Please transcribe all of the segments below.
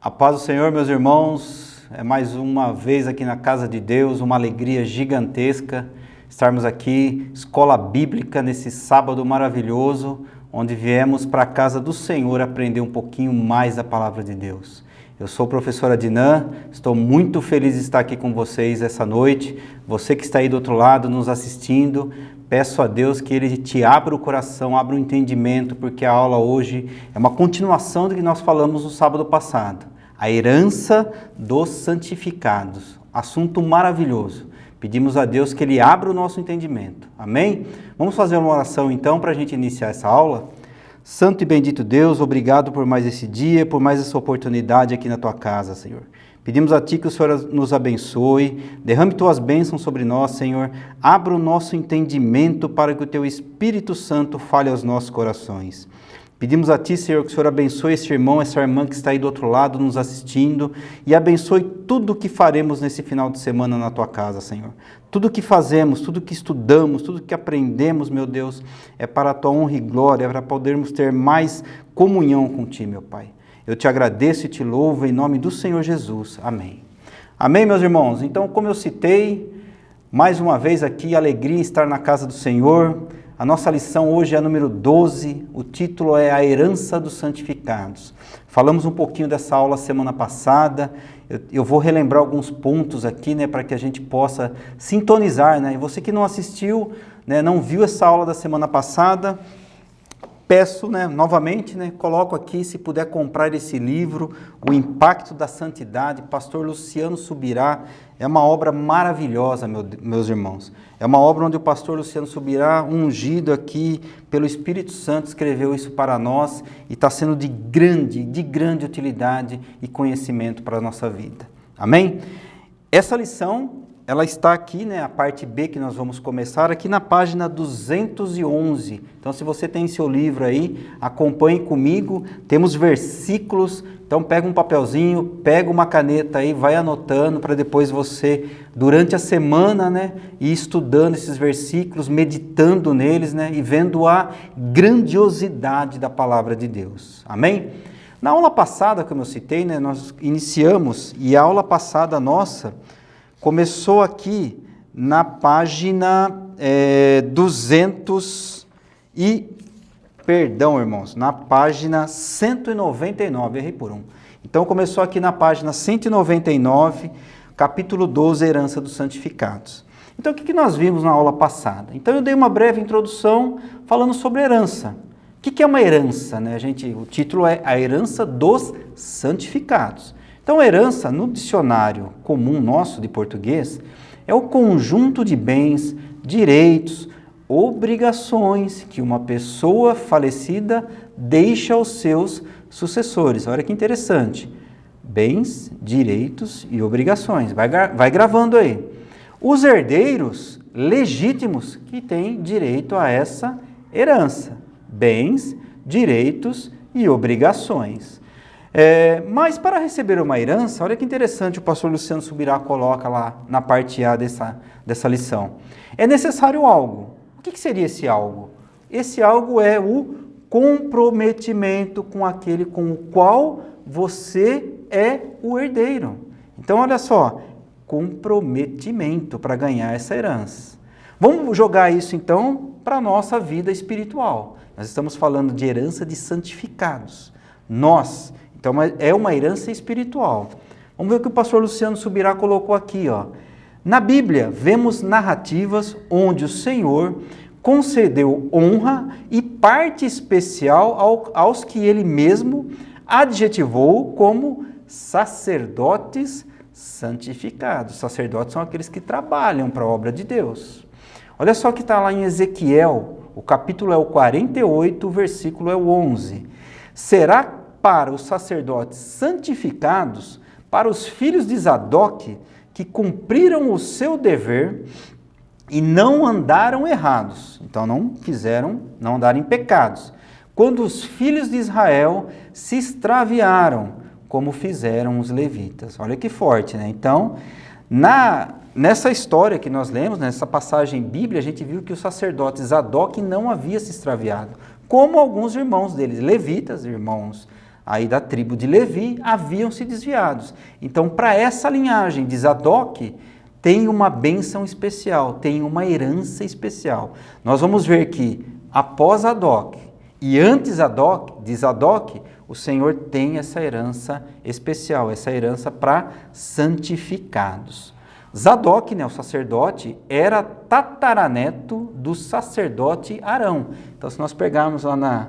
A paz do Senhor, meus irmãos, é mais uma vez aqui na casa de Deus, uma alegria gigantesca estarmos aqui, escola bíblica, nesse sábado maravilhoso, onde viemos para a casa do Senhor aprender um pouquinho mais da palavra de Deus. Eu sou o professor Adnan, estou muito feliz de estar aqui com vocês essa noite. Você que está aí do outro lado nos assistindo, peço a Deus que Ele te abra o coração, abra o entendimento, porque a aula hoje é uma continuação do que nós falamos no sábado passado. A herança dos santificados. Assunto maravilhoso. Pedimos a Deus que Ele abra o nosso entendimento. Amém? Vamos fazer uma oração então para a gente iniciar essa aula? Santo e bendito Deus, obrigado por mais esse dia, por mais essa oportunidade aqui na Tua casa, Senhor. Pedimos a Ti que o Senhor nos abençoe, derrame Tuas bênçãos sobre nós, Senhor. Abra o nosso entendimento para que o Teu Espírito Santo fale aos nossos corações. Pedimos a Ti, Senhor, que o Senhor abençoe esse irmão, essa irmã que está aí do outro lado nos assistindo e abençoe tudo o que faremos nesse final de semana na Tua casa, Senhor. Tudo o que fazemos, tudo o que estudamos, tudo o que aprendemos, meu Deus, é para a Tua honra e glória, é para podermos ter mais comunhão com Ti, meu Pai. Eu Te agradeço e Te louvo em nome do Senhor Jesus. Amém. Amém, meus irmãos? Então, como eu citei, mais uma vez aqui, alegria em estar na casa do Senhor. A nossa lição hoje é a número 12, o título é A Herança dos Santificados. Falamos um pouquinho dessa aula semana passada, eu vou relembrar alguns pontos aqui, né, para que a gente possa sintonizar, né, e você que não assistiu, né, não viu essa aula da semana passada, peço, né, novamente, né, coloco aqui, se puder comprar esse livro, O Impacto da Santidade, Pastor Luciano Subirá. É uma obra maravilhosa, meus irmãos. É uma obra onde o pastor Luciano Subirá, ungido aqui pelo Espírito Santo, escreveu isso para nós e está sendo de grande utilidade e conhecimento para a nossa vida. Amém? Essa lição, ela está aqui, né, a parte B que nós vamos começar, aqui na página 211. Então, se você tem seu livro aí, acompanhe comigo. Temos versículos. Então, pega um papelzinho, pega uma caneta aí, vai anotando para depois você, durante a semana, né, ir estudando esses versículos, meditando neles, né, e vendo a grandiosidade da palavra de Deus. Amém? Na aula passada, como eu citei, né, nós iniciamos, e a aula passada nossa começou aqui na página 199, errei por um. Então começou aqui na página 199, capítulo 12, Herança dos Santificados. Então o que nós vimos na aula passada? Então eu dei uma breve introdução falando sobre herança. O que é uma herança, né? O título é A Herança dos Santificados. Então, herança, no dicionário comum nosso de português, é o conjunto de bens, direitos, obrigações que uma pessoa falecida deixa aos seus sucessores. Olha que interessante. Bens, direitos e obrigações. Vai gravando aí. Os herdeiros legítimos que têm direito a essa herança. Bens, direitos e obrigações. Mas para receber uma herança, olha que interessante, o pastor Luciano Subirá coloca lá na parte A dessa lição. É necessário algo. O que seria esse algo? Esse algo é o comprometimento com aquele com o qual você é o herdeiro. Então, olha só, comprometimento para ganhar essa herança. Vamos jogar isso, então, para a nossa vida espiritual. Nós estamos falando de herança de santificados. Então, é uma herança espiritual. Vamos ver o que o pastor Luciano Subirá colocou aqui, ó. Na Bíblia, vemos narrativas onde o Senhor concedeu honra e parte especial aos que Ele mesmo adjetivou como sacerdotes santificados. Sacerdotes são aqueles que trabalham para a obra de Deus. Olha só o que está lá em Ezequiel, o capítulo é o 48, o versículo é o 11. Será para os sacerdotes santificados, para os filhos de Zadok, que cumpriram o seu dever e não andaram errados. Então, não andaram em pecados. Quando os filhos de Israel se extraviaram, como fizeram os levitas. Olha que forte, né? Então, nessa história que nós lemos, nessa passagem bíblica, a gente viu que o sacerdote Zadok não havia se extraviado, como alguns irmãos deles, levitas, irmãos aí da tribo de Levi haviam se desviados. Então, para essa linhagem de Zadok, tem uma bênção especial, tem uma herança especial. Nós vamos ver que após Zadok e antes de Zadok, o Senhor tem essa herança especial, essa herança para santificados. Zadok, né, o sacerdote, era tataraneto do sacerdote Arão. Então, se nós pegarmos lá na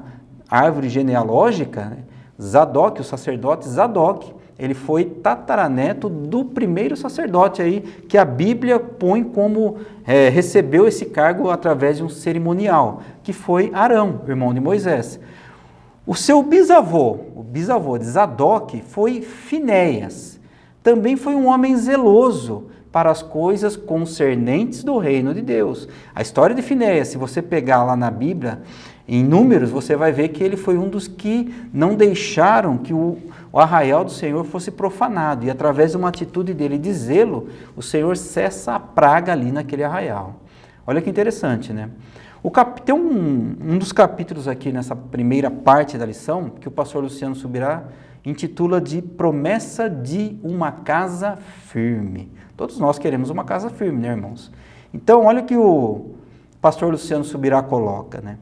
árvore genealógica, né, Zadok, o sacerdote Zadok, ele foi tataraneto do primeiro sacerdote aí, que a Bíblia põe como recebeu esse cargo através de um cerimonial, que foi Arão, irmão de Moisés. O seu bisavô, o bisavô de Zadok, foi Finéias. Também foi um homem zeloso para as coisas concernentes do reino de Deus. A história de Finéias, se você pegar lá na Bíblia, em Números, você vai ver que ele foi um dos que não deixaram que o arraial do Senhor fosse profanado. E através de uma atitude dele de zelo, o Senhor cessa a praga ali naquele arraial. Olha que interessante, né? Tem um dos capítulos aqui nessa primeira parte da lição, que o pastor Luciano Subirá intitula de Promessa de uma Casa Firme. Todos nós queremos uma casa firme, né, irmãos? Então, olha o que o pastor Luciano Subirá coloca, né?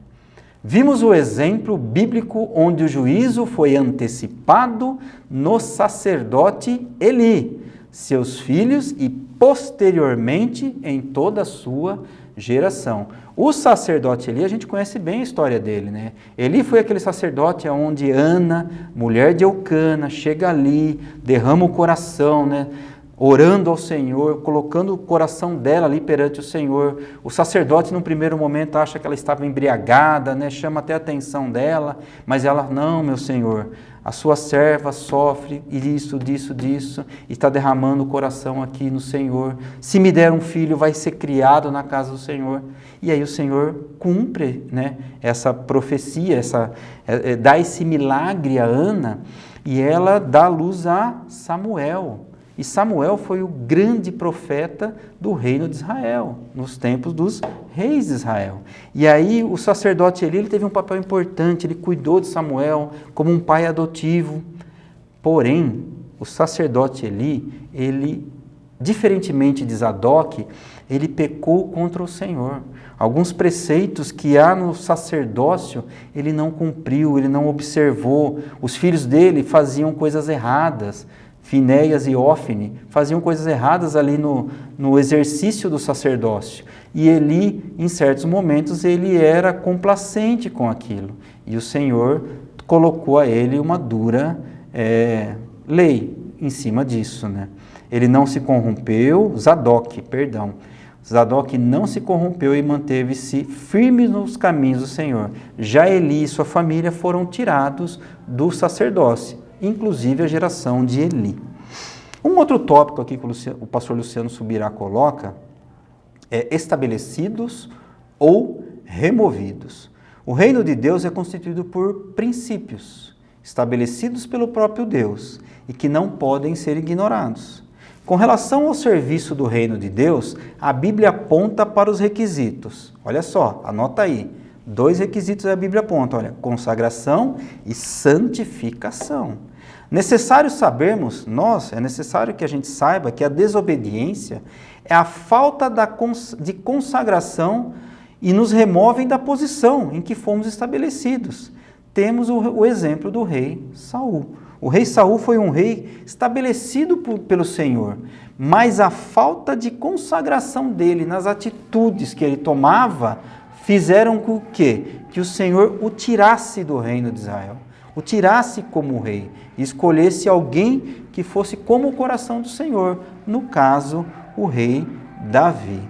Vimos o exemplo bíblico onde o juízo foi antecipado no sacerdote Eli, seus filhos e posteriormente em toda a sua geração. O sacerdote Eli, a gente conhece bem a história dele, né? Eli foi aquele sacerdote onde Ana, mulher de Eucana, chega ali, derrama o coração, né? Orando ao Senhor, colocando o coração dela ali perante o Senhor. O sacerdote, num primeiro momento, acha que ela estava embriagada, né? Chama até a atenção dela, mas ela, não, meu Senhor, a sua serva sofre isso, disso, e está derramando o coração aqui no Senhor. Se me der um filho, vai ser criado na casa do Senhor. E aí o Senhor cumpre, né, essa profecia, dá esse milagre a Ana, e ela dá luz a Samuel. E Samuel foi o grande profeta do reino de Israel, nos tempos dos reis de Israel. E aí o sacerdote Eli, ele teve um papel importante, ele cuidou de Samuel como um pai adotivo. Porém, o sacerdote Eli, ele, diferentemente de Zadok, ele pecou contra o Senhor. Alguns preceitos que há no sacerdócio, ele não cumpriu, ele não observou. Os filhos dele faziam coisas erradas. Finéias e Ófine faziam coisas erradas ali no exercício do sacerdócio. E Eli, em certos momentos, ele era complacente com aquilo. E o Senhor colocou a ele uma dura lei em cima disso, né? Ele não se corrompeu, Zadok não se corrompeu e manteve-se firme nos caminhos do Senhor. Já Eli e sua família foram tirados do sacerdócio, inclusive a geração de Eli. Um outro tópico aqui que o pastor Luciano Subirá coloca é estabelecidos ou removidos. O reino de Deus é constituído por princípios, estabelecidos pelo próprio Deus, e que não podem ser ignorados. Com relação ao serviço do reino de Deus, a Bíblia aponta para os requisitos. Olha só, anota aí. 2 requisitos a Bíblia aponta, olha, consagração e santificação. Necessário sabermos, é necessário que a gente saiba que a desobediência é a falta de consagração e nos removem da posição em que fomos estabelecidos. Temos o exemplo do rei Saul. O rei Saul foi um rei estabelecido pelo Senhor, mas a falta de consagração dele nas atitudes que ele tomava fizeram com que o Senhor o tirasse do reino de Israel, o tirasse como rei, e escolhesse alguém que fosse como o coração do Senhor, no caso, o rei Davi.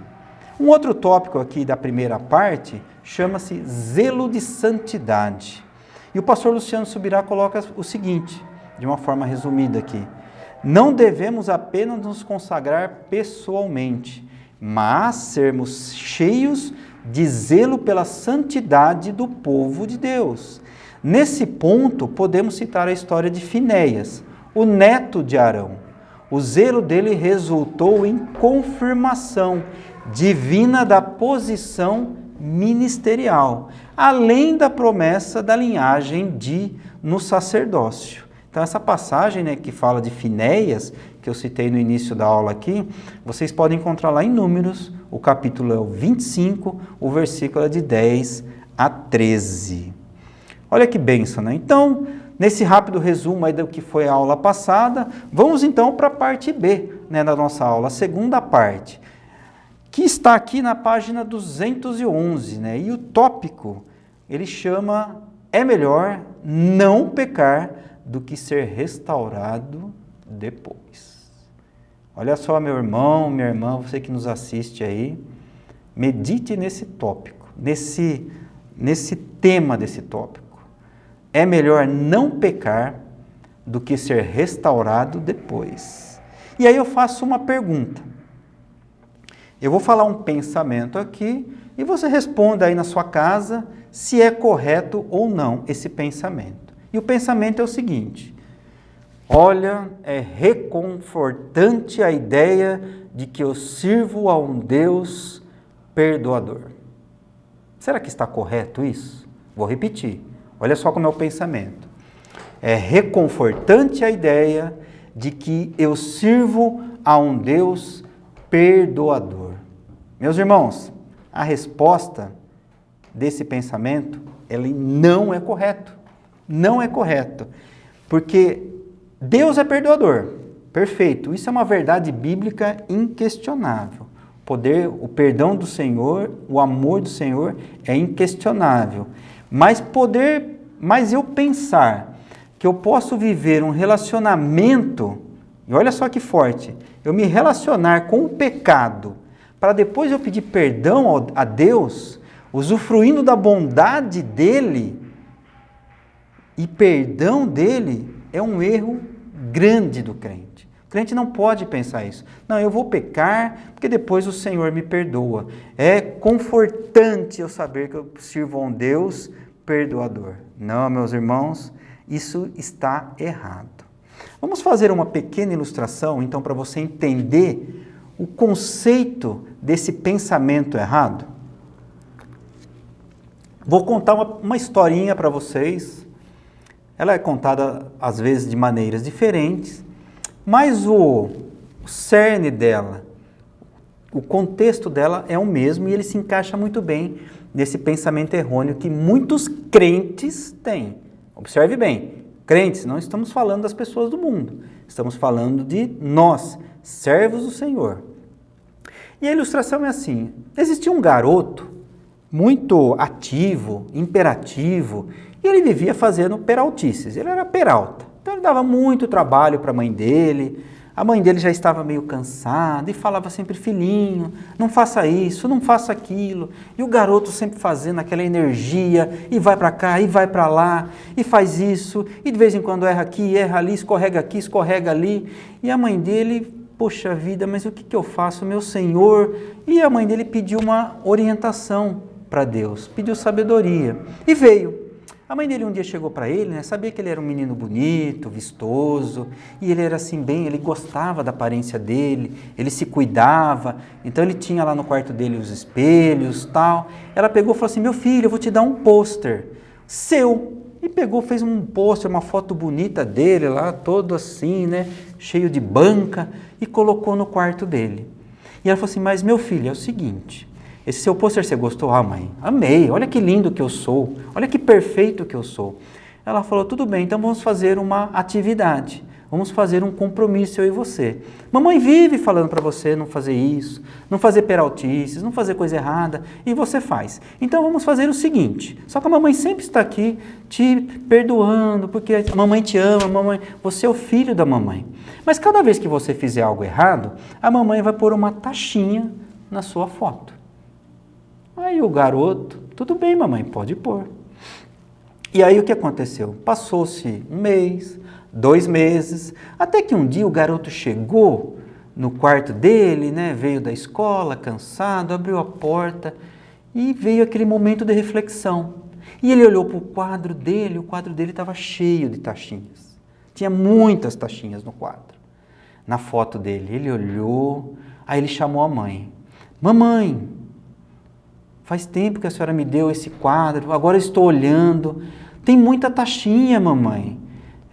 Um outro tópico aqui da primeira parte chama-se zelo de santidade. E o pastor Luciano Subirá coloca o seguinte, de uma forma resumida aqui: não devemos apenas nos consagrar pessoalmente, mas sermos cheios de zelo pela santidade do povo de Deus. Nesse ponto, podemos citar a história de Finéias, o neto de Arão. O zelo dele resultou em confirmação divina da posição ministerial, além da promessa da linhagem de no sacerdócio. Então, essa passagem, né, que fala de Finéias, que eu citei no início da aula aqui, vocês podem encontrar lá em Números, o capítulo é o 25, o versículo é de 10 a 13. Olha que bênção, né? Então, nesse rápido resumo aí do que foi a aula passada, vamos então para a parte B, né, da nossa aula, a segunda parte, que está aqui na página 211, né? E o tópico, ele chama "É melhor não pecar do que ser restaurado depois". Olha só, meu irmão, minha irmã, você que nos assiste aí, medite nesse tópico, nesse tema desse tópico. É melhor não pecar do que ser restaurado depois. E aí eu faço uma pergunta. Eu vou falar um pensamento aqui e você responda aí na sua casa se é correto ou não esse pensamento. E o pensamento é o seguinte: olha, é reconfortante a ideia de que eu sirvo a um Deus perdoador. Será que está correto isso? Vou repetir. Olha só como é o pensamento. É reconfortante a ideia de que eu sirvo a um Deus perdoador. Meus irmãos, a resposta desse pensamento, ele não é correto. Não é correto. Porque Deus é perdoador. Perfeito. Isso é uma verdade bíblica inquestionável. O perdão do Senhor, o amor do Senhor é inquestionável. Mas eu pensar que eu posso viver um relacionamento, e olha só que forte, eu me relacionar com o pecado, para depois eu pedir perdão a Deus, usufruindo da bondade dEle e perdão dEle, é um erro grande do crente. O crente não pode pensar isso. Não, eu vou pecar porque depois o Senhor me perdoa. É confortante eu saber que eu sirvo a um Deus perdoador. Não, meus irmãos, isso está errado. Vamos fazer uma pequena ilustração, então, para você entender o conceito desse pensamento errado. Vou contar uma historinha para vocês. Ela é contada, às vezes, de maneiras diferentes, mas o cerne dela, o contexto dela é o mesmo e ele se encaixa muito bem nesse pensamento errôneo que muitos crentes têm. Observe bem, crentes, não estamos falando das pessoas do mundo, estamos falando de nós, servos do Senhor. E a ilustração é assim: existia um garoto muito ativo, imperativo, e ele vivia fazendo peraltices, ele era peralta. Então ele dava muito trabalho para a mãe dele já estava meio cansada e falava sempre: filhinho, não faça isso, não faça aquilo. E o garoto sempre fazendo aquela energia, e vai para cá, e vai para lá, e faz isso, e de vez em quando erra aqui, erra ali, escorrega aqui, escorrega ali. E a mãe dele: poxa vida, mas o que eu faço, meu Senhor? E a mãe dele pediu uma orientação para Deus, pediu sabedoria, e veio. A mãe dele um dia chegou para ele, né? Sabia que ele era um menino bonito, vistoso, e ele era assim bem, ele gostava da aparência dele, ele se cuidava, então ele tinha lá no quarto dele os espelhos, tal. Ela pegou e falou assim: meu filho, eu vou te dar um pôster seu. E pegou, fez um pôster, uma foto bonita dele lá, todo assim, né? Cheio de banca, e colocou no quarto dele. E ela falou assim: mas meu filho, é o seguinte, esse seu pôster você gostou? Ah, mãe, amei, olha que lindo que eu sou, olha que perfeito que eu sou. Ela falou: tudo bem, então vamos fazer uma atividade, vamos fazer um compromisso eu e você. Mamãe vive falando para você não fazer isso, não fazer peraltices, não fazer coisa errada, e você faz. Então vamos fazer o seguinte, só que a mamãe sempre está aqui te perdoando, porque a mamãe te ama, mamãe, você é o filho da mamãe. Mas cada vez que você fizer algo errado, a mamãe vai pôr uma taxinha na sua foto. Aí o garoto: tudo bem, mamãe, pode pôr. E aí o que aconteceu? Passou-se 1 mês, 2 meses, até que um dia o garoto chegou no quarto dele, né? Veio da escola, cansado, abriu a porta e veio aquele momento de reflexão. E ele olhou para o quadro dele estava cheio de taxinhas. Tinha muitas taxinhas no quadro, na foto dele. Ele olhou, aí ele chamou a mãe: mamãe, faz tempo que a senhora me deu esse quadro, agora eu estou olhando, Tem muita taxinha, mamãe.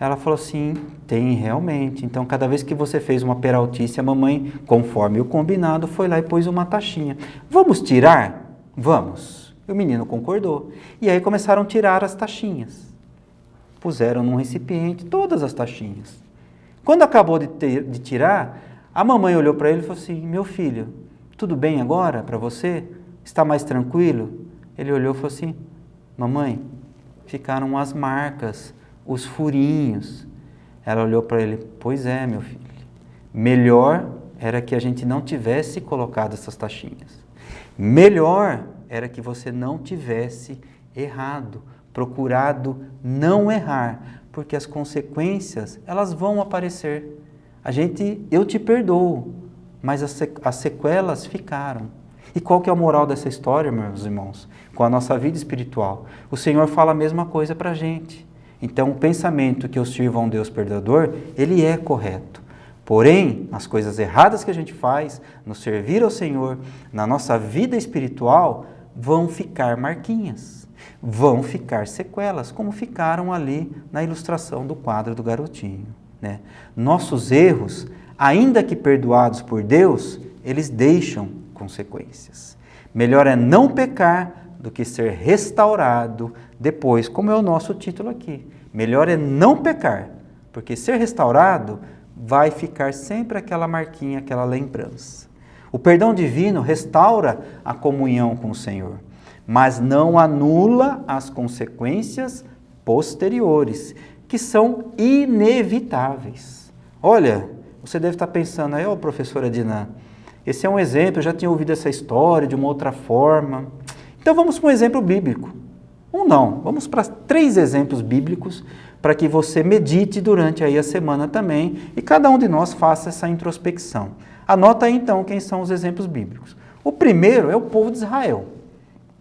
Ela falou assim, tem realmente. Então, cada vez que você fez uma peraltice, a mamãe, conforme o combinado, foi lá e pôs uma taxinha. Vamos tirar? Vamos. E o menino concordou. E aí começaram a tirar as taxinhas. Puseram num recipiente todas as taxinhas. Quando acabou de tirar, a mamãe olhou para ele e falou assim, meu filho, tudo bem agora para você? Está mais tranquilo? Ele olhou e falou assim, mamãe, ficaram as marcas, os furinhos. Ela olhou para ele, pois é, meu filho, melhor era que a gente não tivesse colocado essas taxinhas. Melhor era que você não tivesse errado, procurado não errar, porque as consequências, elas vão aparecer. Eu te perdoo, mas as sequelas ficaram. E qual que é a moral dessa história, meus irmãos? Com a nossa vida espiritual. O Senhor fala a mesma coisa para a gente. Então, o pensamento que eu sirvo a um Deus perdoador, ele é correto. Porém, as coisas erradas que a gente faz, no servir ao Senhor, na nossa vida espiritual, vão ficar marquinhas, vão ficar sequelas, como ficaram ali na ilustração do quadro do garotinho, né? Nossos erros, ainda que perdoados por Deus, eles deixam consequências. Melhor é não pecar do que ser restaurado depois, como é o nosso título aqui. Melhor é não pecar, porque ser restaurado vai ficar sempre aquela marquinha, aquela lembrança. O perdão divino restaura a comunhão com o Senhor, mas não anula as consequências posteriores, que são inevitáveis. Olha, você deve estar pensando aí, professora Diná, esse é um exemplo, eu já tinha ouvido essa história de uma outra forma. Então vamos para um exemplo bíblico. Vamos para 3 exemplos bíblicos para que você medite durante aí a semana também e cada um de nós faça essa introspecção. Anota aí então quem são os exemplos bíblicos. O primeiro é o povo de Israel,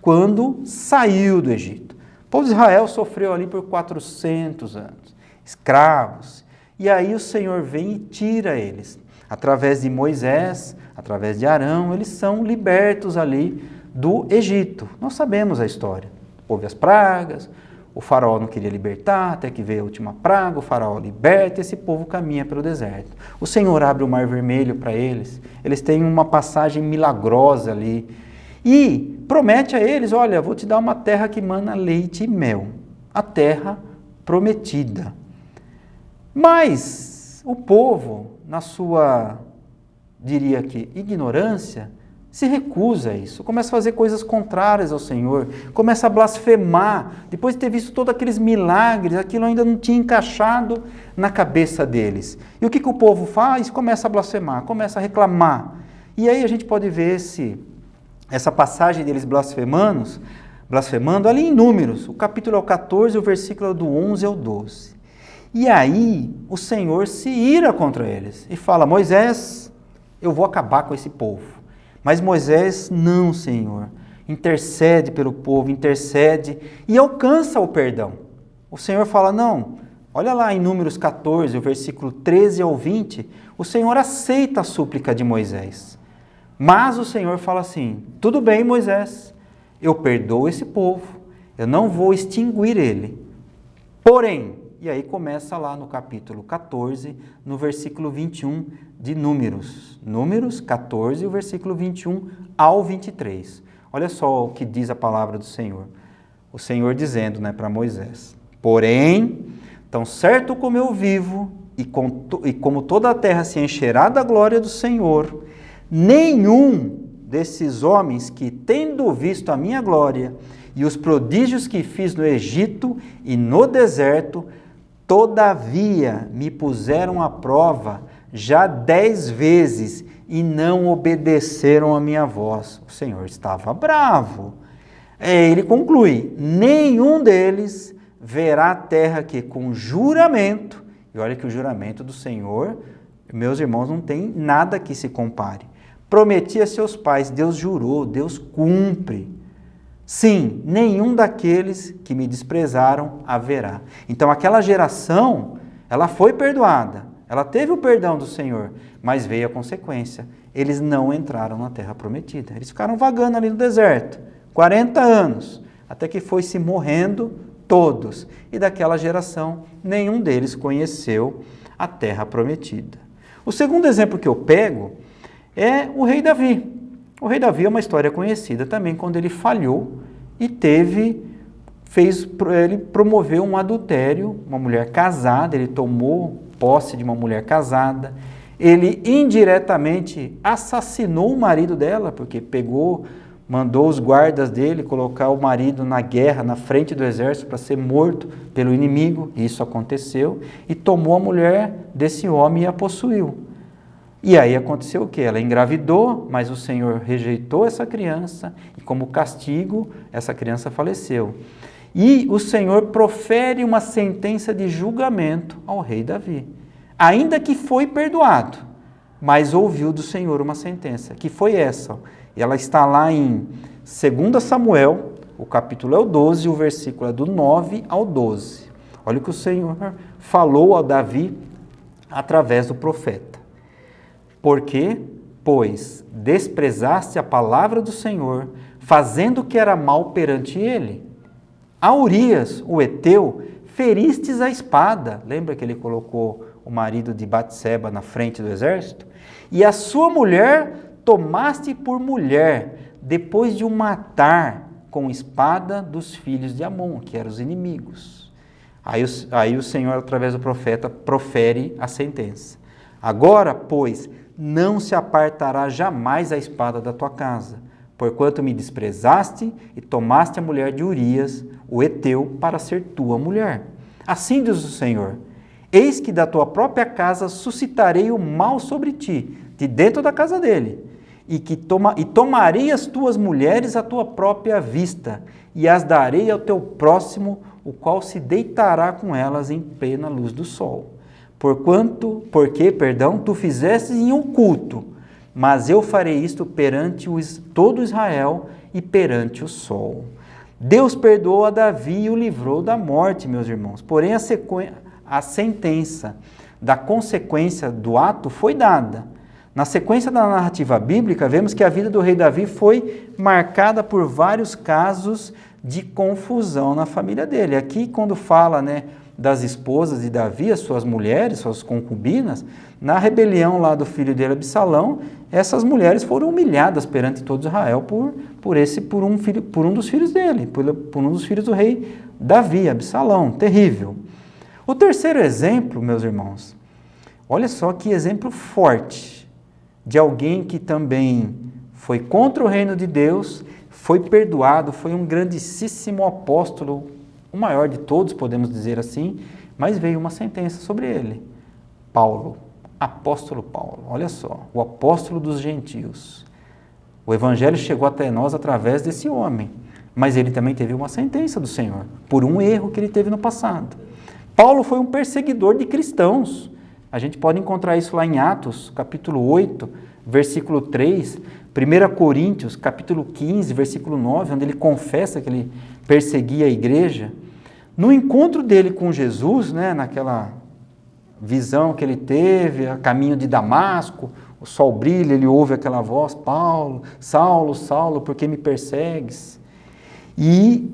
quando saiu do Egito. O povo de Israel sofreu ali por 400 anos, escravos. E aí o Senhor vem e tira eles. Através de Moisés, através de Arão, eles são libertos ali do Egito. Nós sabemos a história. Houve as pragas, o faraó não queria libertar, até que veio a última praga, o faraó liberta e esse povo caminha pelo deserto. O Senhor abre o Mar Vermelho para eles, eles têm uma passagem milagrosa ali. E promete a eles, olha, vou te dar uma terra que mana leite e mel. A terra prometida. Mas o povo, na sua, diria que, ignorância, se recusa a isso, começa a fazer coisas contrárias ao Senhor, começa a blasfemar, depois de ter visto todos aqueles milagres, aquilo ainda não tinha encaixado na cabeça deles. E o que o povo faz? Começa a blasfemar, começa a reclamar. E aí a gente pode ver essa passagem deles blasfemando ali em Números, o capítulo 14, o versículo do 11 ao 12. E aí o Senhor se ira contra eles e fala, Moisés, eu vou acabar com esse povo. Mas Moisés, não, Senhor, intercede pelo povo, intercede e alcança o perdão. O Senhor fala, não, olha lá em Números 14, o versículo 13 ao 20, o Senhor aceita a súplica de Moisés. Mas o Senhor fala assim, tudo bem, Moisés, eu perdoo esse povo, eu não vou extinguir ele. Porém, e aí começa lá no capítulo 14, no versículo 21 de Números. Números 14, o versículo 21 ao 23. Olha só o que diz a palavra do Senhor. O Senhor dizendo, para Moisés, porém, tão certo como eu vivo e como toda a terra se encherá da glória do Senhor, nenhum desses homens que, tendo visto a minha glória e os prodígios que fiz no Egito e no deserto, todavia me puseram à prova já 10 vezes e não obedeceram a minha voz. O Senhor estava bravo. Ele conclui, nenhum deles verá a terra que com juramento, e olha que o juramento do Senhor, meus irmãos, não tem nada que se compare. Prometi a seus pais, Deus jurou, Deus cumpre. Sim, nenhum daqueles que me desprezaram haverá. Então aquela geração, ela foi perdoada, ela teve o perdão do Senhor, mas veio a consequência. Eles não entraram na terra prometida. Eles ficaram vagando ali no deserto, 40 anos, até que foi se morrendo todos. E daquela geração, nenhum deles conheceu a terra prometida. O segundo exemplo que eu pego é o rei Davi. O rei Davi é uma história conhecida também, quando ele falhou e ele promoveu um adultério, uma mulher casada, ele tomou posse de uma mulher casada, ele indiretamente assassinou o marido dela, porque mandou os guardas dele colocar o marido na guerra, na frente do exército, para ser morto pelo inimigo. Isso aconteceu. E tomou a mulher desse homem e a possuiu. E aí aconteceu o quê? Ela engravidou, mas o Senhor rejeitou essa criança e, como castigo, essa criança faleceu. E o Senhor profere uma sentença de julgamento ao rei Davi. Ainda que foi perdoado, mas ouviu do Senhor uma sentença, que foi essa. E ela está lá em 2 Samuel, o capítulo é o 12, o versículo é do 9 ao 12. Olha o que o Senhor falou a Davi através do profeta. Porque, pois, desprezaste a palavra do Senhor, fazendo o que era mal perante ele. A Urias, o heteu, feristes a espada. Lembra que ele colocou o marido de Batseba na frente do exército? E a sua mulher tomaste por mulher, depois de o matar com espada dos filhos de Amon, que eram os inimigos. Aí o Senhor, através do profeta, profere a sentença. Agora, pois, não se apartará jamais a espada da tua casa, porquanto me desprezaste e tomaste a mulher de Urias, o heteu, para ser tua mulher. Assim diz o Senhor: eis que da tua própria casa suscitarei o mal sobre ti, de dentro da casa dele, e tomarei as tuas mulheres à tua própria vista, e as darei ao teu próximo, o qual se deitará com elas em plena luz do sol. Porque tu fizeste em oculto, mas eu farei isto perante todo Israel e perante o sol. Deus perdoou a Davi e o livrou da morte, meus irmãos. Porém, a sentença da consequência do ato foi dada. Na sequência da narrativa bíblica, vemos que a vida do rei Davi foi marcada por vários casos de confusão na família dele. Aqui, quando fala, das esposas de Davi, as suas mulheres, suas concubinas, na rebelião lá do filho dele, Absalão, essas mulheres foram humilhadas perante todo Israel por um dos filhos dele, por um dos filhos do rei Davi, Absalão, terrível. O terceiro exemplo, meus irmãos, olha só que exemplo forte de alguém que também foi contra o reino de Deus, foi perdoado, foi um grandíssimo apóstolo, o maior de todos, podemos dizer assim, mas veio uma sentença sobre ele. Paulo, apóstolo Paulo, olha só, o apóstolo dos gentios. O evangelho chegou até nós através desse homem, mas ele também teve uma sentença do Senhor, por um erro que ele teve no passado. Paulo foi um perseguidor de cristãos. A gente pode encontrar isso lá em Atos, capítulo 8, versículo 3, 1 Coríntios, capítulo 15, versículo 9, onde ele confessa que ele perseguia a igreja. No encontro dele com Jesus, naquela visão que ele teve, a caminho de Damasco, o sol brilha, ele ouve aquela voz: Paulo, Saulo, Saulo, por que me persegues? E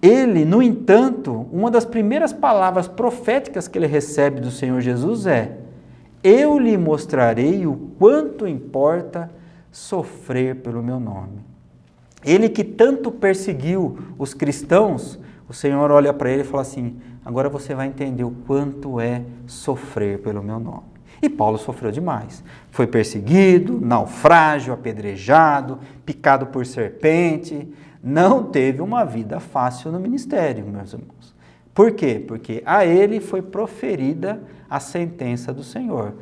ele, no entanto, uma das primeiras palavras proféticas que ele recebe do Senhor Jesus é: eu lhe mostrarei o quanto importa sofrer pelo meu nome. Ele que tanto perseguiu os cristãos, o Senhor olha para ele e fala assim: agora você vai entender o quanto é sofrer pelo meu nome. E Paulo sofreu demais. Foi perseguido, naufrágio, apedrejado, picado por serpente. Não teve uma vida fácil no ministério, meus irmãos. Por quê? Porque a ele foi proferida a sentença do Senhor.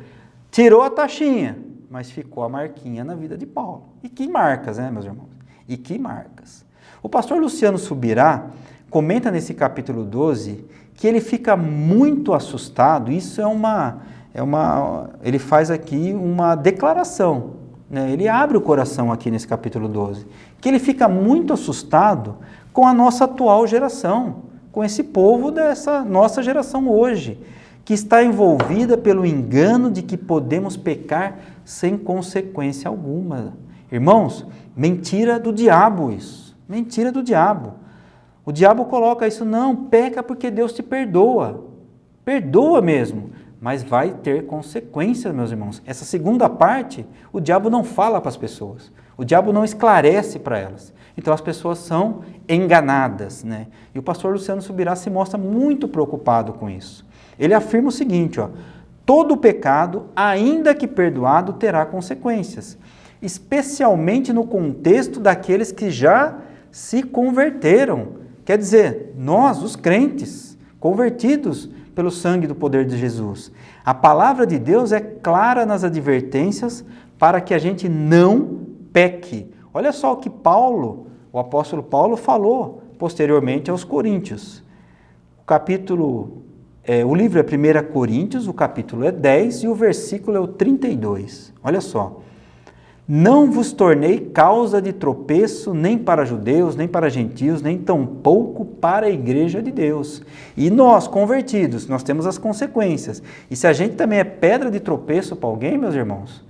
Tirou a taxinha, mas ficou a marquinha na vida de Paulo. E que marcas, meus irmãos? E que marcas. O pastor Luciano Subirá comenta nesse capítulo 12 que ele fica muito assustado. Isso ele faz aqui uma declaração, ele abre o coração aqui nesse capítulo 12, que ele fica muito assustado com a nossa atual geração, com esse povo dessa nossa geração hoje, que está envolvida pelo engano de que podemos pecar sem consequência alguma. Irmãos, mentira do diabo isso, mentira do diabo. O diabo coloca isso, não, peca porque Deus te perdoa. Perdoa mesmo, mas vai ter consequências, meus irmãos. Essa segunda parte, o diabo não fala para as pessoas. O diabo não esclarece para elas. Então as pessoas são enganadas, né? E o pastor Luciano Subirá se mostra muito preocupado com isso. Ele afirma o seguinte, ó, todo pecado, ainda que perdoado, terá consequências, especialmente no contexto daqueles que já se converteram. Quer dizer, nós, os crentes, convertidos pelo sangue do poder de Jesus. A palavra de Deus é clara nas advertências para que a gente não peque. Olha só o que o apóstolo Paulo falou posteriormente aos Coríntios. O livro é 1 Coríntios, o capítulo é 10 e o versículo é o 32. Olha só. Não vos tornei causa de tropeço nem para judeus, nem para gentios, nem tampouco para a igreja de Deus. E nós, convertidos, nós temos as consequências. E se a gente também é pedra de tropeço para alguém, meus irmãos,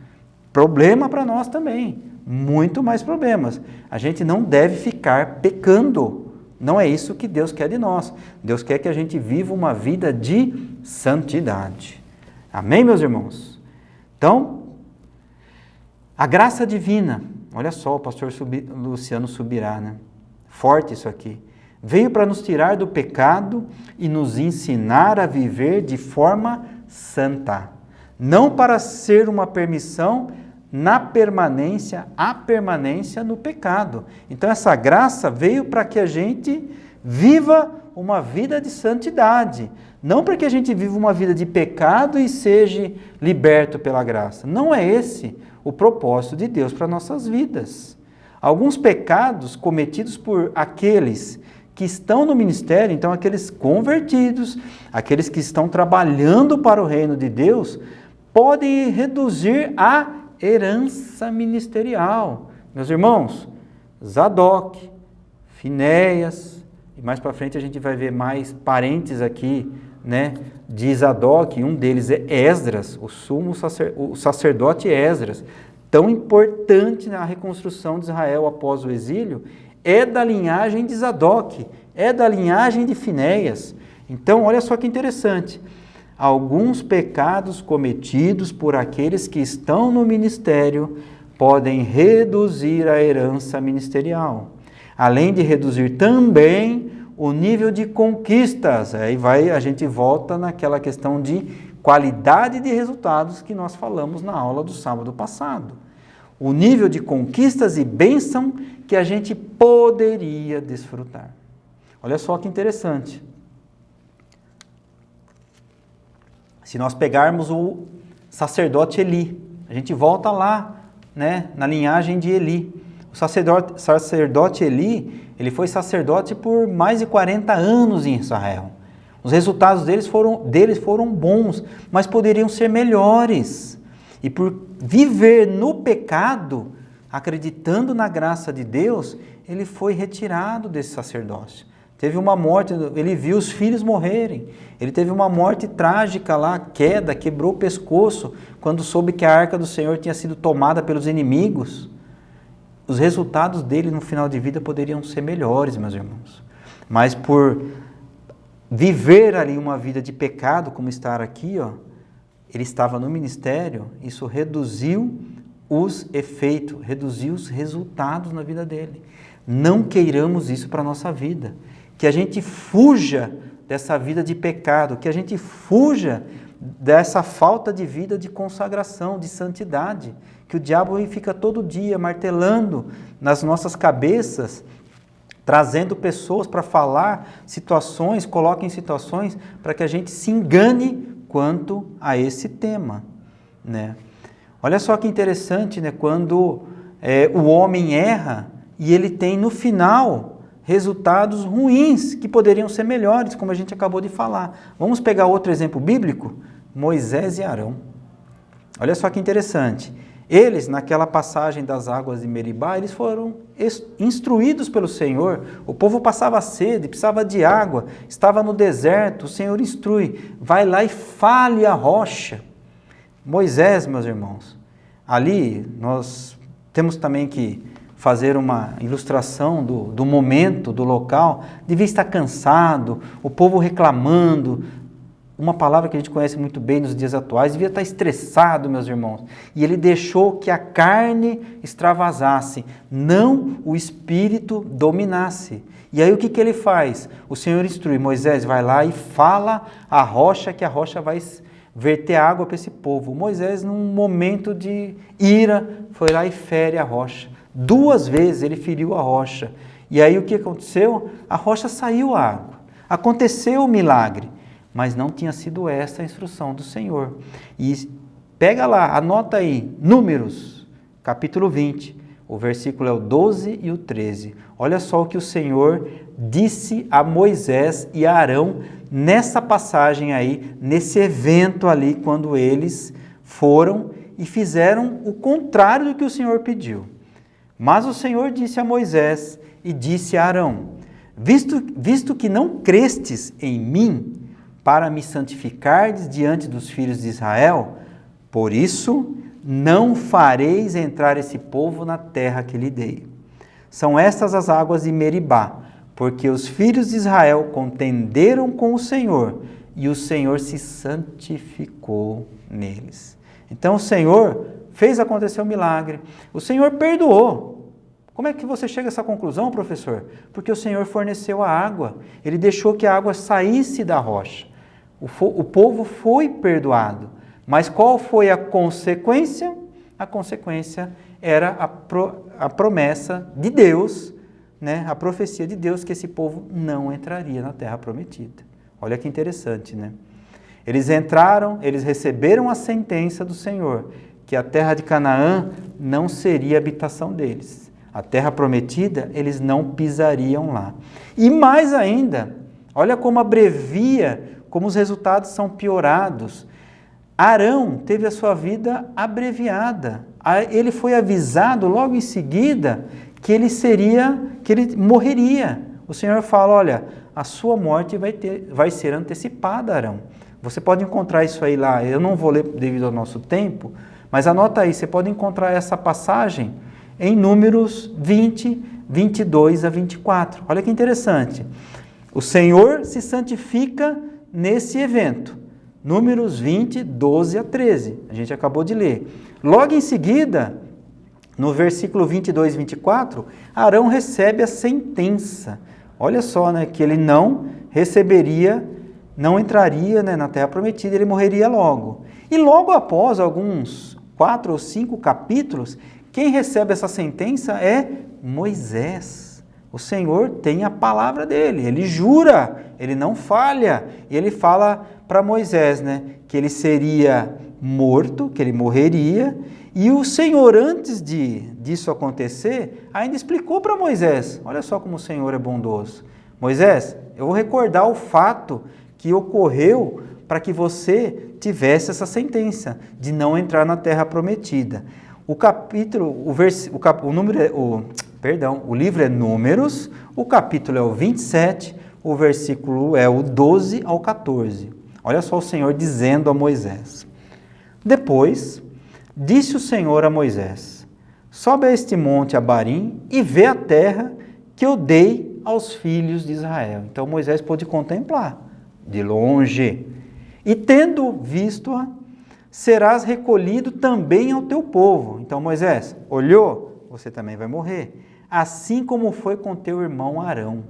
problema para nós também. Muito mais problemas. A gente não deve ficar pecando. Não é isso que Deus quer de nós. Deus quer que a gente viva uma vida de santidade. Amém, meus irmãos? Então, a graça divina, olha só o pastor Luciano Subirá, né? Forte isso aqui. Veio para nos tirar do pecado e nos ensinar a viver de forma santa. Não para ser uma permissão a permanência no pecado. Então essa graça veio para que a gente viva uma vida de santidade. Não para que a gente viva uma vida de pecado e seja liberto pela graça. Não é esse o propósito de Deus para nossas vidas. Alguns pecados cometidos por aqueles que estão no ministério, então aqueles convertidos, aqueles que estão trabalhando para o reino de Deus, podem reduzir a herança ministerial. Meus irmãos, Zadok, Finéias, e mais para frente a gente vai ver mais parentes aqui, né, de Zadok, um deles é Esdras, o sacerdote Esdras, tão importante na reconstrução de Israel após o exílio, é da linhagem de Zadok, é da linhagem de Finéias. Então, olha só que interessante, alguns pecados cometidos por aqueles que estão no ministério podem reduzir a herança ministerial, além de reduzir também o nível de conquistas. Aí a gente volta naquela questão de qualidade de resultados que nós falamos na aula do sábado passado. O nível de conquistas e bênção que a gente poderia desfrutar. Olha só que interessante. Se nós pegarmos o sacerdote Eli, a gente volta lá, né, na linhagem de Eli. O sacerdote Eli, ele foi sacerdote por mais de 40 anos em Israel. Os resultados deles foram bons, mas poderiam ser melhores. E por viver no pecado, acreditando na graça de Deus, ele foi retirado desse sacerdócio. Teve uma morte, ele viu os filhos morrerem. Ele teve uma morte trágica lá, queda, quebrou o pescoço, quando soube que a arca do Senhor tinha sido tomada pelos inimigos. Os resultados dele no final de vida poderiam ser melhores, meus irmãos. Mas por viver ali uma vida de pecado, como estar aqui, ó, ele estava no ministério, isso reduziu os efeitos, reduziu os resultados na vida dele. Não queiramos isso para a nossa vida. Que a gente fuja dessa vida de pecado, que a gente fuja dessa falta de vida de consagração, de santidade, que o diabo fica todo dia martelando nas nossas cabeças, trazendo pessoas para falar situações, coloca em situações para que a gente se engane quanto a esse tema, né? Olha só que interessante, né? Quando o homem erra e ele tem no final resultados ruins, que poderiam ser melhores, como a gente acabou de falar. Vamos pegar outro exemplo bíblico? Moisés e Arão. Olha só que interessante. Eles, naquela passagem das águas de Meribá, eles foram instruídos pelo Senhor. O povo passava sede, precisava de água, estava no deserto. O Senhor instrui, vai lá e fale a rocha. Moisés, meus irmãos, ali nós temos também que fazer uma ilustração do momento, do local, devia estar cansado, o povo reclamando, uma palavra que a gente conhece muito bem nos dias atuais, devia estar estressado, meus irmãos. E ele deixou que a carne extravasasse, não o espírito dominasse. E aí o que ele faz? O Senhor instrui, Moisés vai lá e fala à rocha que a rocha vai verter água para esse povo. Moisés, num momento de ira, foi lá e fere a rocha. 2 vezes ele feriu a rocha. E aí o que aconteceu? A rocha saiu a água. Aconteceu o milagre. Mas não tinha sido essa a instrução do Senhor. E pega lá, anota aí, Números, capítulo 20, o versículo é o 12 e o 13. Olha só o que o Senhor disse a Moisés e a Arão nessa passagem aí, nesse evento ali, quando eles foram e fizeram o contrário do que o Senhor pediu. Mas o Senhor disse a Moisés e disse a Arão, visto que não crestes em mim, para me santificardes diante dos filhos de Israel, por isso não fareis entrar esse povo na terra que lhe dei. São estas as águas de Meribá, porque os filhos de Israel contenderam com o Senhor, e o Senhor se santificou neles. Então o Senhor fez acontecer o milagre, o Senhor perdoou. Como é que você chega a essa conclusão, professor? Porque o Senhor forneceu a água, Ele deixou que a água saísse da rocha. O povo foi perdoado, mas qual foi a consequência? A consequência era a promessa de Deus, né? A profecia de Deus que esse povo não entraria na terra prometida. Olha que interessante, né? Eles entraram, eles receberam a sentença do Senhor, que a terra de Canaã não seria a habitação deles. A terra prometida, eles não pisariam lá. E mais ainda, olha como abrevia, como os resultados são piorados. Arão teve a sua vida abreviada. Ele foi avisado logo em seguida que ele morreria. O Senhor fala, olha, a sua morte vai ser antecipada, Arão. Você pode encontrar isso aí lá, eu não vou ler devido ao nosso tempo, mas anota aí, você pode encontrar essa passagem em Números 20, 22 a 24. Olha que interessante. O Senhor se santifica nesse evento, Números 20, 12 a 13, a gente acabou de ler. Logo em seguida, no versículo 22 e 24, Arão recebe a sentença. Olha só, né, que ele não receberia, não entraria, né, na terra prometida, ele morreria logo. E logo após alguns 4 ou 5 capítulos, quem recebe essa sentença é Moisés. O Senhor tem a palavra dele, ele jura, ele não falha. E ele fala para Moisés, né, que ele seria morto, que ele morreria. E o Senhor, antes disso acontecer, ainda explicou para Moisés. Olha só como o Senhor é bondoso. Moisés, eu vou recordar o fato que ocorreu para que você tivesse essa sentença de não entrar na terra prometida. O livro é Números, o capítulo é o 27, o versículo é o 12 ao 14. Olha só o Senhor dizendo a Moisés. Depois, disse o Senhor a Moisés, sobe a este monte Abarim e vê a terra que eu dei aos filhos de Israel. Então Moisés pôde contemplar de longe. E tendo visto-a, serás recolhido também ao teu povo. Então Moisés olhou, você também vai morrer. Assim como foi com teu irmão Arão.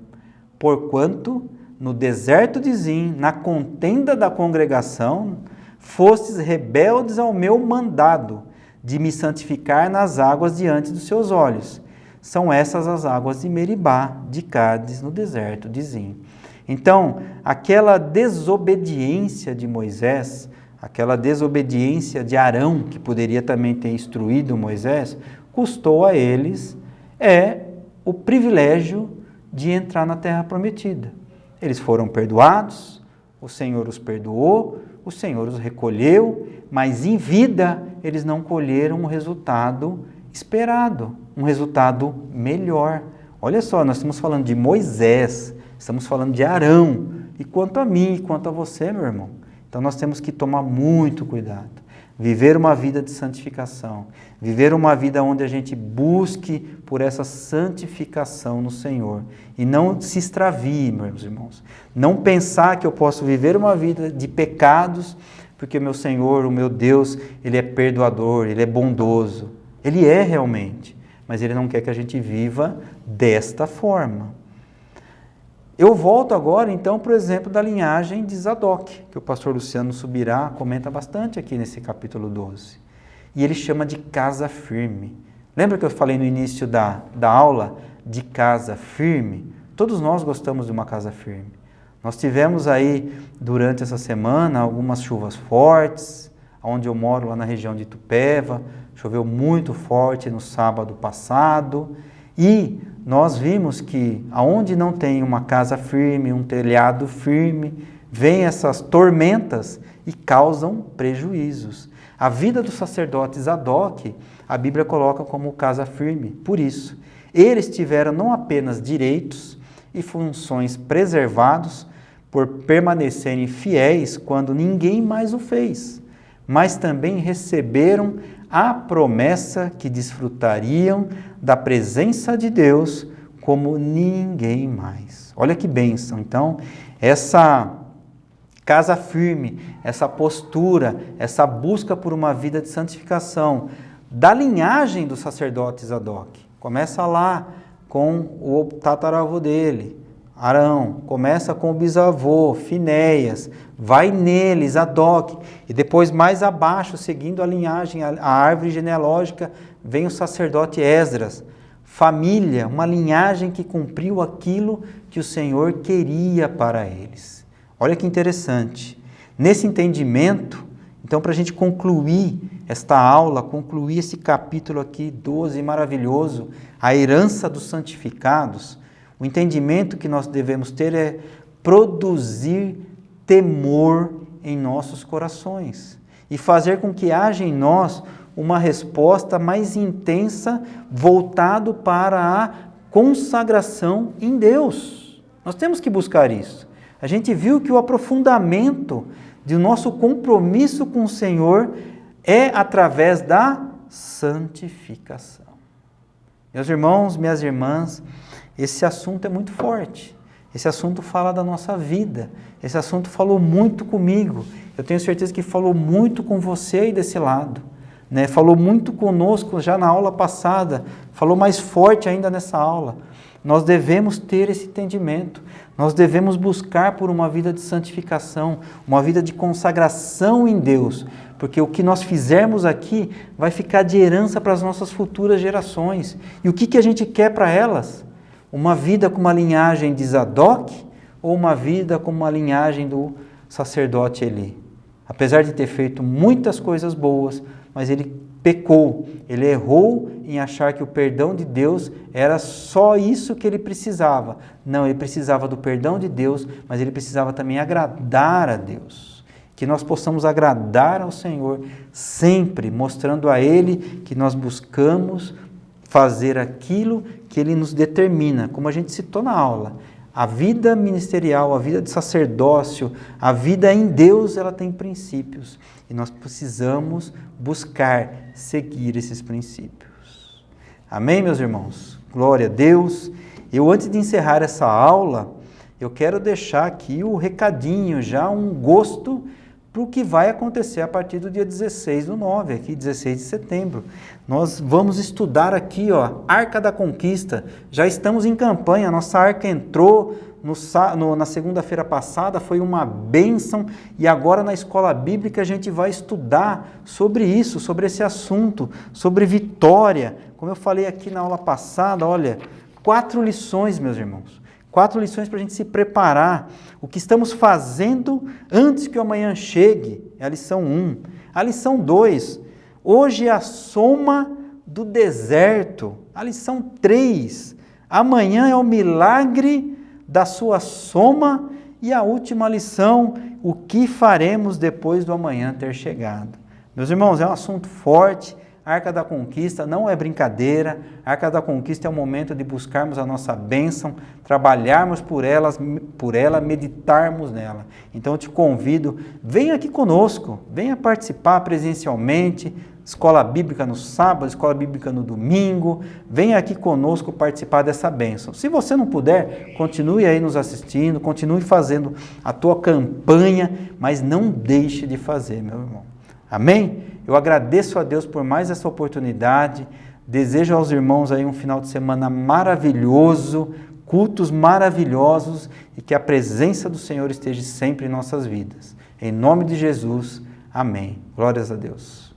Porquanto, no deserto de Zim, na contenda da congregação, fostes rebeldes ao meu mandado, de me santificar nas águas diante dos seus olhos. São essas as águas de Meribá, de Cádiz, no deserto de Zim. Então, aquela desobediência de Moisés, aquela desobediência de Arão, que poderia também ter instruído Moisés, custou a eles o privilégio de entrar na terra prometida. Eles foram perdoados, o Senhor os perdoou, o Senhor os recolheu, mas em vida eles não colheram o resultado esperado, um resultado melhor. Olha só, nós estamos falando de Moisés, estamos falando de Arão, e quanto a mim e quanto a você, meu irmão, então nós temos que tomar muito cuidado. viver uma vida de santificação, viver uma vida onde a gente busque por essa santificação no Senhor e não se extravie, meus irmãos. Não pensar que eu posso viver uma vida de pecados porque meu Senhor, o meu Deus, Ele é perdoador, Ele é bondoso. Ele é realmente, mas Ele não quer que a gente viva desta forma. Eu volto agora, então, para o exemplo da linhagem de Zadok, que o pastor Luciano Subirá comenta bastante aqui nesse capítulo 12. E ele chama de casa firme. Lembra que eu falei no início da aula de casa firme? Todos nós gostamos de uma casa firme. Nós tivemos aí, durante essa semana, algumas chuvas fortes, onde eu moro, lá na região de Itupeva, choveu muito forte no sábado passado, e nós vimos que aonde não tem uma casa firme, um telhado firme, vêm essas tormentas e causam prejuízos. A vida do sacerdote Zadok, a Bíblia coloca como casa firme. Por isso, eles tiveram não apenas direitos e funções preservados por permanecerem fiéis quando ninguém mais o fez, mas também receberam a promessa que desfrutariam da presença de Deus como ninguém mais. Olha que bênção. Então, essa casa firme, essa postura, essa busca por uma vida de santificação da linhagem do sacerdote Zadok. Começa lá com o tataravô dele, Arão, começa com o bisavô, Finéias, vai nele, Zadok, e depois mais abaixo, seguindo a linhagem, a árvore genealógica, vem o sacerdote Esdras. Família, uma linhagem que cumpriu aquilo que o Senhor queria para eles. Olha que interessante. Nesse entendimento, então, para a gente concluir esta aula, concluir esse capítulo aqui, 12, maravilhoso, a herança dos santificados, o entendimento que nós devemos ter é produzir temor em nossos corações e fazer com que haja em nós uma resposta mais intensa voltado para a consagração em Deus. Nós temos que buscar isso. A gente viu que o aprofundamento do nosso compromisso com o Senhor é através da santificação. Meus irmãos, minhas irmãs, esse assunto é muito forte. Esse assunto fala da nossa vida. Esse assunto falou muito comigo. Eu tenho certeza que falou muito com você aí desse lado. Né? Falou muito conosco já na aula passada. Falou mais forte ainda nessa aula. Nós devemos ter esse entendimento. Nós devemos buscar por uma vida de santificação, uma vida de consagração em Deus. Porque o que nós fizermos aqui vai ficar de herança para as nossas futuras gerações. E o que a gente quer para elas? Uma vida com uma linhagem de Zadok ou uma vida com uma linhagem do sacerdote Eli? Apesar de ter feito muitas coisas boas, mas ele pecou, ele errou em achar que o perdão de Deus era só isso que ele precisava. Não, ele precisava do perdão de Deus, mas ele precisava também agradar a Deus. Que nós possamos agradar ao Senhor sempre, mostrando a Ele que nós buscamos fazer aquilo que Ele nos determina, como a gente citou na aula. A vida ministerial, a vida de sacerdócio, a vida em Deus, ela tem princípios. E nós precisamos buscar seguir esses princípios. Amém, meus irmãos? Glória a Deus. Eu, antes de encerrar essa aula, eu quero deixar aqui o recadinho, já um gosto para o que vai acontecer a partir do dia 16/9, aqui 16 de setembro. Nós vamos estudar aqui, ó, Arca da Conquista. Já estamos em campanha, nossa arca entrou na segunda-feira passada, foi uma bênção, e agora na escola bíblica a gente vai estudar sobre isso, sobre esse assunto, sobre vitória. Como eu falei aqui na aula passada, olha, 4 lições, meus irmãos. 4 lições para a gente se preparar. O que estamos fazendo antes que o amanhã chegue é a lição 1. A lição 2, hoje é a soma do deserto. A lição 3, amanhã é o milagre da sua soma. E a última lição, o que faremos depois do amanhã ter chegado. Meus irmãos, é um assunto forte. A Arca da Conquista não é brincadeira, a Arca da Conquista é o momento de buscarmos a nossa bênção, trabalharmos por ela, meditarmos nela. Então eu te convido, venha aqui conosco, venha participar presencialmente, escola bíblica no sábado, escola bíblica no domingo, venha aqui conosco participar dessa bênção. Se você não puder, continue aí nos assistindo, continue fazendo a tua campanha, mas não deixe de fazer, meu irmão. Amém? Eu agradeço a Deus por mais essa oportunidade, desejo aos irmãos aí um final de semana maravilhoso, cultos maravilhosos e que a presença do Senhor esteja sempre em nossas vidas. Em nome de Jesus, amém. Glórias a Deus.